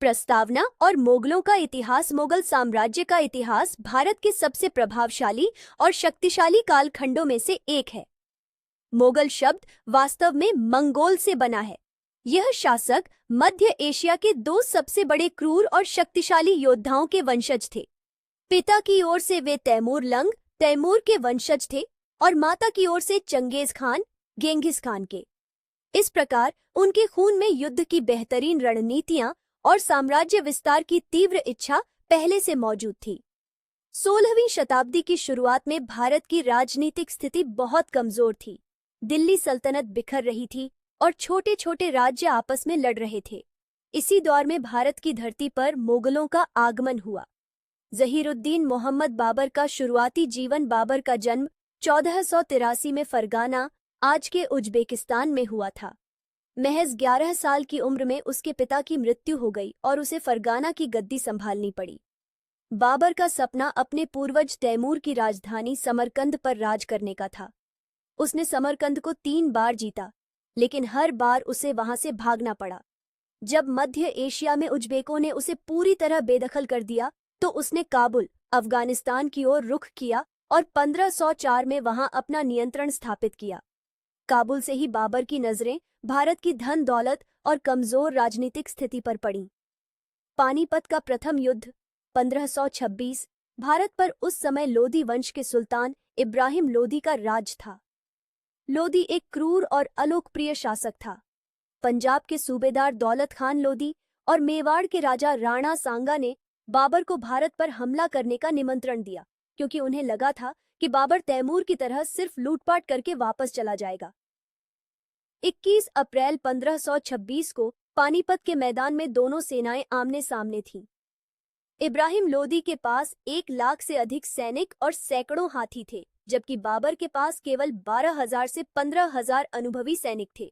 प्रस्तावना और मोगलों का इतिहास। मोगल साम्राज्य का इतिहास भारत के सबसे प्रभावशाली और शक्तिशाली कालखंडों में से एक है। मोगल शब्द वास्तव में मंगोल से बना है। यह शासक मध्य एशिया के दो सबसे बड़े क्रूर और शक्तिशाली योद्धाओं के वंशज थे। पिता की ओर से वे तैमूर के वंशज थे और माता की ओर से चंगेज खान, गेंघिस खान के। इस प्रकार उनके खून में युद्ध की बेहतरीन रणनीतियां और साम्राज्य विस्तार की तीव्र इच्छा पहले से मौजूद थी। 16वीं शताब्दी की शुरुआत में भारत की राजनीतिक स्थिति बहुत कमजोर थी। दिल्ली सल्तनत बिखर रही थी और छोटे छोटे राज्य आपस में लड़ रहे थे। इसी दौर में भारत की धरती पर मोगलों का आगमन हुआ। ज़हीरुद्दीन मोहम्मद बाबर का शुरुआती जीवन। बाबर का जन्म 1483 में फरगाना, आज के उज्बेकिस्तान में हुआ था। महज 11 साल की उम्र में उसके पिता की मृत्यु हो गई और उसे फरगाना की गद्दी संभालनी पड़ी। बाबर का सपना अपने पूर्वज तैमूर की राजधानी समरकंद पर राज करने का था। उसने समरकंद को 3 बार जीता, लेकिन हर बार उसे वहां से भागना पड़ा। जब मध्य एशिया में उज्बेकों ने उसे पूरी तरह बेदखल कर दिया तो उसने काबुल, अफगानिस्तान की ओर रुख किया और 1504 में वहां अपना नियंत्रण स्थापित किया। काबुल से ही बाबर की नजरें भारत की धन दौलत और कमजोर राजनीतिक स्थिति पर पड़ीं। पानीपत का प्रथम युद्ध 1526। भारत पर उस समय लोदी वंश के सुल्तान इब्राहिम लोदी का राज था। लोदी एक क्रूर और अलोकप्रिय शासक था। पंजाब के सूबेदार दौलत खान लोदी और मेवाड़ के राजा राणा सांगा ने बाबर को भारत पर हमला करने का निमंत्रण दिया, क्योंकि उन्हें लगा था कि बाबर तैमूर की तरह सिर्फ लूटपाट करके वापस चला जाएगा। 21 अप्रैल 1526 को पानीपत के मैदान में दोनों सेनाएं आमने सामने थीं। इब्राहिम लोदी के पास 1 लाख से अधिक सैनिक और सैकड़ों हाथी थे, जबकि बाबर के पास केवल 12,000 से 15,000 अनुभवी सैनिक थे।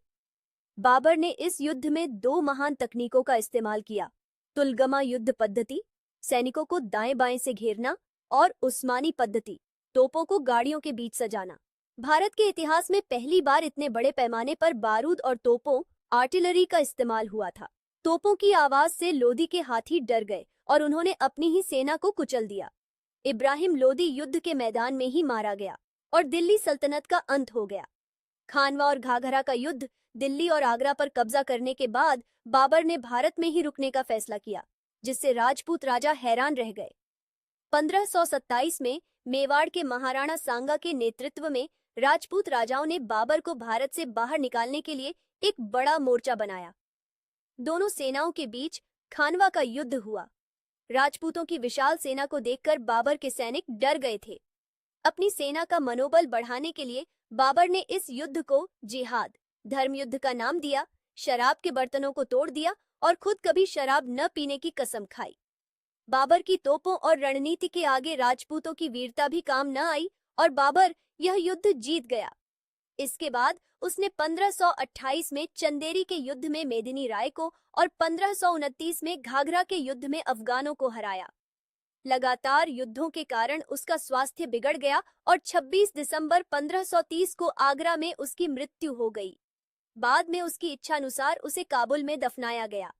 बाबर ने इस युद्ध में 2 महान तकनीकों का इस्तेमाल किया: तुलगमा युद्ध पद्धति, सैनिकों को दाएं बाएं से घेरना, और उस्मानी पद्धति, तोपों को गाड़ियों के बीच सजाना। भारत के इतिहास में पहली बार इतने बड़े पैमाने पर बारूद और तोपों, आर्टिलरी का इस्तेमाल हुआ था। तोपों की आवाज से लोदी के हाथी डर गए और उन्होंने अपनी ही सेना को कुचल दिया। इब्राहिम लोदी युद्ध के मैदान में ही मारा गया और दिल्ली सल्तनत का अंत हो गया। खानवा और घाघरा का युद्ध दिल्ली और आगरा पर कब्जा करने के बाद बाबर ने भारत में ही रुकने का फैसला किया, जिससे राजपूत राजा हैरान रह गए। 1527 में मेवाड़ के महाराणा सांगा के नेतृत्व में राजपूत राजाओं ने बाबर को भारत से बाहर निकालने के लिए एक बड़ा मोर्चा बनाया। दोनों सेनाओं के बीच खानवा का युद्ध हुआ। राजपूतों की विशाल सेना को देखकर बाबर के सैनिक डर गए थे। अपनी सेना का मनोबल बढ़ाने के लिए बाबर ने इस युद्ध को जिहाद, धर्म युद्ध का नाम दिया, शराब के बर्तनों को तोड़ दिया और खुद कभी शराब न पीने की कसम खाई। बाबर की तोपों और रणनीति के आगे राजपूतों की वीरता भी काम न आई और बाबर यह युद्ध जीत गया। इसके बाद उसने 1528 में चंदेरी के युद्ध में मेदिनी राय को और 1529 में घाघरा के युद्ध में अफगानों को हराया। लगातार युद्धों के कारण उसका स्वास्थ्य बिगड़ गया और 26 दिसंबर 1530 को आगरा में उसकी मृत्यु हो गई। बाद में उसकी इच्छानुसार उसे काबुल में दफनाया गया।